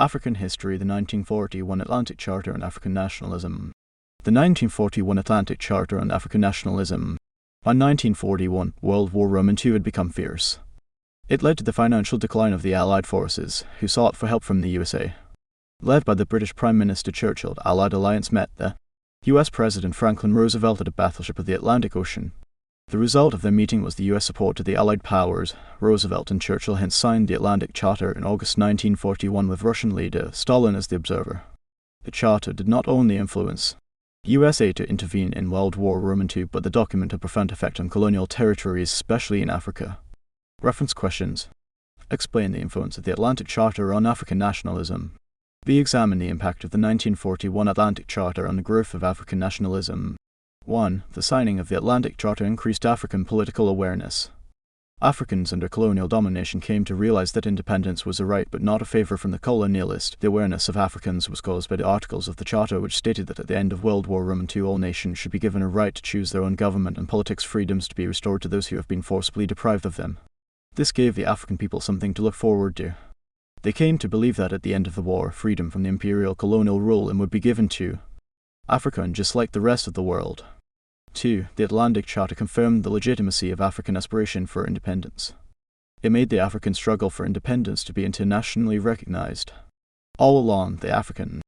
African History, the 1941 Atlantic Charter on African Nationalism. The 1941 Atlantic Charter on African Nationalism. By 1941, World War I had become fierce. It led to the financial decline of the Allied forces, who sought for help from the USA. Led by the British Prime Minister Churchill, the Allied alliance met the US President Franklin Roosevelt at a battleship of the Atlantic Ocean. The result of their meeting was the US support to the Allied powers. Roosevelt and Churchill hence signed the Atlantic Charter in August 1941 with Russian leader Stalin as the observer. The charter did not only influence USA to intervene in World War I, but the document had a profound effect on colonial territories, especially in Africa. Reference questions. Explain the influence of the Atlantic Charter on African nationalism. B. Examine the impact of the 1941 Atlantic Charter on the growth of African nationalism. 1. The signing of the Atlantic Charter increased African political awareness. Africans under colonial domination came to realize that independence was a right but not a favor from the colonialist. The awareness of Africans was caused by the articles of the Charter which stated that at the end of World War I all nations should be given a right to choose their own government and politics freedoms to be restored to those who have been forcibly deprived of them. This gave the African people something to look forward to. They came to believe that at the end of the war, freedom from the imperial colonial rule would be given to Africa, and just like the rest of the world. 2. The Atlantic Charter confirmed the legitimacy of African aspiration for independence. It made the African struggle for independence to be internationally recognized. All along, the African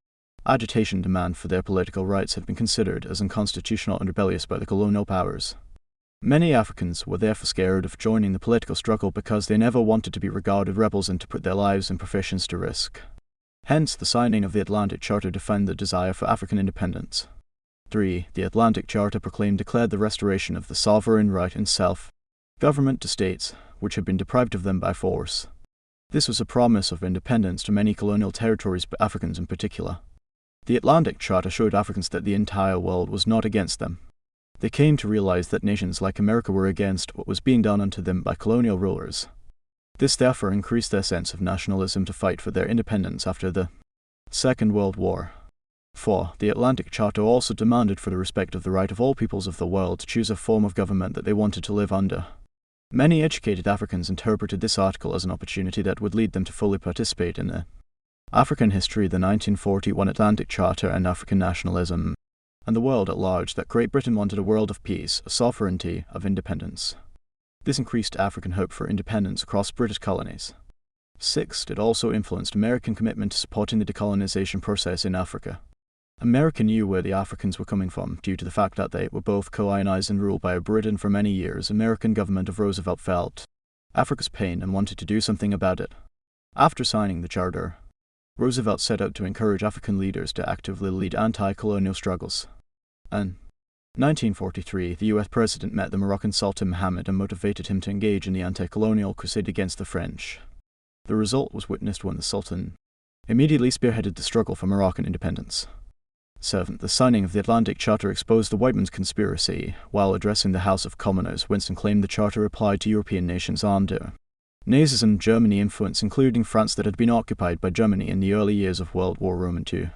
agitation demand for their political rights had been considered as unconstitutional and rebellious by the colonial powers. Many Africans were therefore scared of joining the political struggle because they never wanted to be regarded rebels and to put their lives and professions to risk. Hence, the signing of the Atlantic Charter defined the desire for African independence. 3. The Atlantic Charter declared the restoration of the sovereign right in self-government to states, which had been deprived of them by force. This was a promise of independence to many colonial territories, but Africans in particular. The Atlantic Charter showed Africans that the entire world was not against them. They came to realize that nations like America were against what was being done unto them by colonial rulers. This therefore increased their sense of nationalism to fight for their independence after the Second World War. 4. The Atlantic Charter also demanded for the respect of the right of all peoples of the world to choose a form of government that they wanted to live under. Many educated Africans interpreted this article as an opportunity that would lead them to fully participate in the African History, the 1941 Atlantic Charter and African Nationalism, and the world at large that Great Britain wanted a world of peace, of sovereignty, of independence. This increased African hope for independence across British colonies. 6. It also influenced American commitment to supporting the decolonization process in Africa. America knew where the Africans were coming from, due to the fact that they were both colonized and ruled by Britain for many years. American government of Roosevelt felt Africa's pain and wanted to do something about it. After signing the charter, Roosevelt set out to encourage African leaders to actively lead anti-colonial struggles. In 1943, the US President met the Moroccan Sultan Mohammed and motivated him to engage in the anti-colonial crusade against the French. The result was witnessed when the Sultan immediately spearheaded the struggle for Moroccan independence. 7. The signing of the Atlantic Charter exposed the Whiteman's conspiracy. While addressing the House of Commoners, Winston claimed the Charter applied to European nations under Nazism, Germany influence, including France that had been occupied by Germany in the early years of World War I II.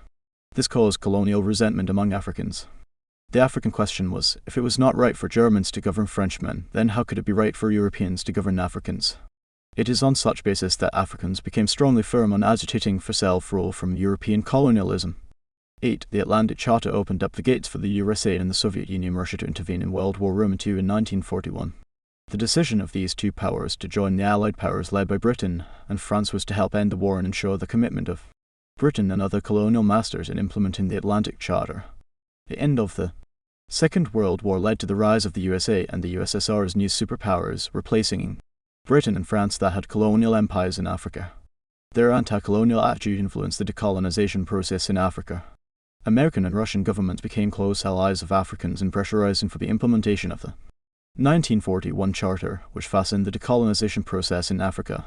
This caused colonial resentment among Africans. The African question was, if it was not right for Germans to govern Frenchmen, then how could it be right for Europeans to govern Africans? It is on such basis that Africans became strongly firm on agitating for self-rule from European colonialism. 8. The Atlantic Charter opened up the gates for the USA and the Soviet Union Russia to intervene in World War I and II in 1941. The decision of these two powers to join the Allied powers led by Britain and France was to help end the war and ensure the commitment of Britain and other colonial masters in implementing the Atlantic Charter. The end of the Second World War led to the rise of the USA and the USSR as new superpowers, replacing Britain and France that had colonial empires in Africa. Their anti-colonial attitude influenced the decolonization process in Africa. American and Russian governments became close allies of Africans in pressurizing for the implementation of the 1941 Charter, which fastened the decolonization process in Africa.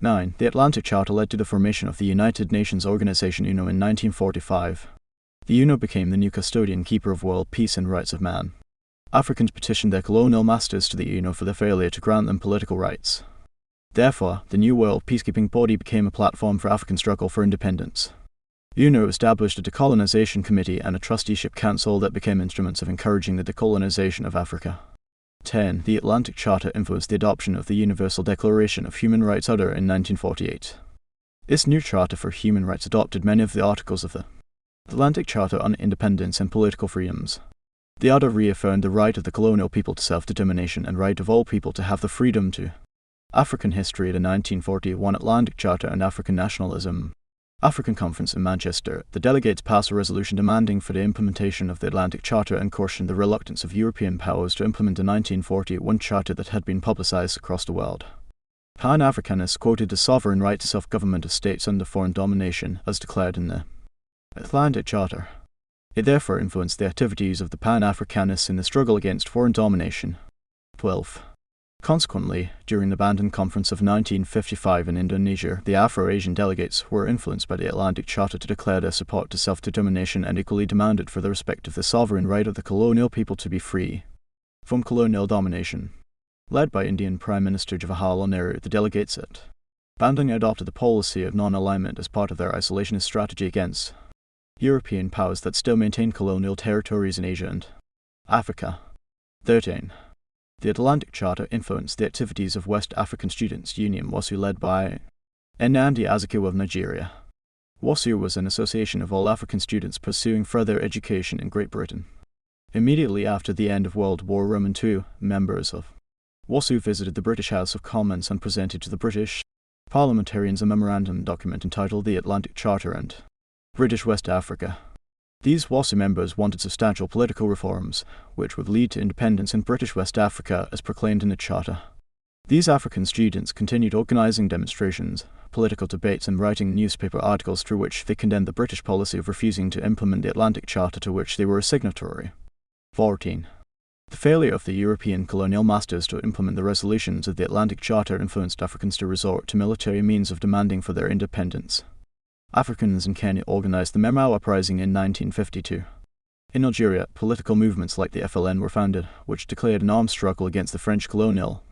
9. The Atlantic Charter led to the formation of the United Nations Organization UNO in 1945. The UNO became the new custodian keeper of world peace and rights of man. Africans petitioned their colonial masters to the UNO for their failure to grant them political rights. Therefore, the new world peacekeeping body became a platform for African struggle for independence. UNO established a decolonization committee and a trusteeship council that became instruments of encouraging the decolonization of Africa. 10. The Atlantic Charter influenced the adoption of the Universal Declaration of Human Rights in 1948. This new Charter for Human Rights adopted many of the articles of the Atlantic Charter on Independence and Political Freedoms. The other reaffirmed the right of the colonial people to self-determination and right of all people to have the freedom to African history, the 1941 Atlantic Charter and African Nationalism. African Conference in Manchester, the delegates passed a resolution demanding for the implementation of the Atlantic Charter and cautioned the reluctance of European powers to implement the 1941 Charter that had been publicized across the world. Pan-Africanists quoted the sovereign right to self-government of states under foreign domination as declared in the Atlantic Charter. It therefore influenced the activities of the Pan-Africanists in the struggle against foreign domination. 12. Consequently, during the Bandung Conference of 1955 in Indonesia, the Afro-Asian delegates were influenced by the Atlantic Charter to declare their support to self-determination and equally demanded for the respect of the sovereign right of the colonial people to be free from colonial domination. Led by Indian Prime Minister Jawaharlal Nehru, the delegates at Bandung adopted the policy of non-alignment as part of their isolationist strategy against European powers that still maintained colonial territories in Asia and Africa. 13. The Atlantic Charter influenced the activities of West African Students' Union WASU led by Nnamdi Azikiwe of Nigeria. WASU was an association of all African students pursuing further education in Great Britain. Immediately after the end of World War II, members of WASU visited the British House of Commons and presented to the British parliamentarians a memorandum document entitled the Atlantic Charter and British West Africa. These WASU members wanted substantial political reforms, which would lead to independence in British West Africa as proclaimed in the Charter. These African students continued organising demonstrations, political debates and writing newspaper articles through which they condemned the British policy of refusing to implement the Atlantic Charter to which they were a signatory. 14. The failure of the European colonial masters to implement the resolutions of the Atlantic Charter influenced Africans to resort to military means of demanding for their independence. Africans in Kenya organized the Memau Uprising in 1952. In Algeria, political movements like the FLN were founded, which declared an armed struggle against the French colonial